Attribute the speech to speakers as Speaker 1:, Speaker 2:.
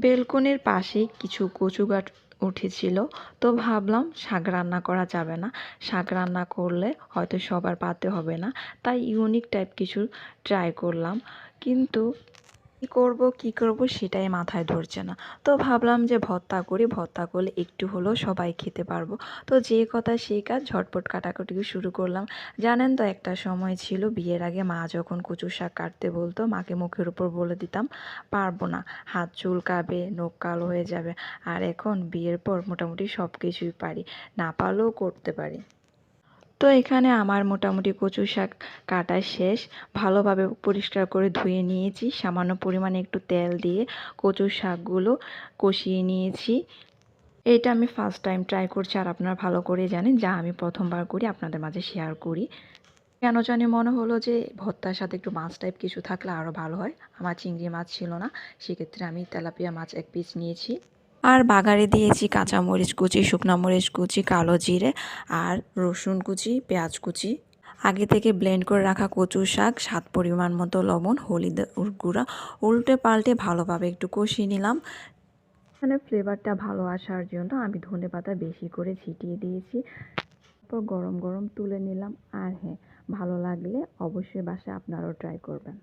Speaker 1: বেলকনির পাশেই কিছু কচু গাছ উঠেছিল, তো ভাবলাম শাক রান্না করা যাবে না, শাক রান্না করলে হয়তো সবার পাতে হবে না, তাই ইউনিক টাইপ কিছু ট্রাই করলাম। কিন্তু কি করব সেটাই মাথায় ধরছে না। তো ভাবলাম যে ভর্তা করি, ভর্তা করলে একটু হলেও সবাই খেতে পারবো। তো যে কথা সেই কাজ, ঝটপট কাটাকুটি শুরু করলাম। জানেন তো, একটা সময় ছিল বিয়ের আগে মা যখন কচু শাক কাটতে বলতো, মাকে মুখের উপর বলে দিতাম পারবো না, হাত চুলকাবে, নখ কালো হয়ে যাবে। আর এখন বিয়ের পর মোটামুটি সব কিছুই পারি, না পারলেও করতে পারি। তো এখানে আমার মোটামুটি কচু শাক কাটা শেষ। ভালোভাবে পরিষ্কার করে ধুয়ে নিয়েছি, সামান্য পরিমাণে একটু তেল দিয়ে কচু শাকগুলো কষিয়ে নিয়েছি। এটা আমি ফার্স্ট টাইম ট্রাই করছি, আর আপনারা ভালো করে জানেন যা আমি প্রথমবার করি আপনাদের মাঝে শেয়ার করি। কেন জানি মনে হলো যে ভর্তার সাথে একটু মাছ টাইপ কিছু থাকলে আরও ভালো হয়। আমার চিংড়ি মাছ ছিল না, সেক্ষেত্রে আমি তেলাপিয়া মাছ এক পিস নিয়েছি। আর বাগারে দিয়েছি কাঁচামরিচ কুচি, শুকনো মরিচ কুচি, কালো জিরে আর রসুন কুচি, পেঁয়াজ কুচি। আগে থেকে ব্লেন্ড করে রাখা কচু শাক, স্বাদ পরিমাণ মতো লবণ, হলুদের গুঁড়া, উল্টে পাল্টে ভালোভাবে একটু কষিয়ে নিলাম। এখানে ফ্লেভারটা ভালো আসার জন্য আমি ধনেপাতা বেশি করে ছিটিয়ে দিয়েছি। তারপর গরম গরম তুলে নিলাম। আর হ্যাঁ, ভালো লাগলে অবশ্যই বাসায় আপনারাও ট্রাই করবেন।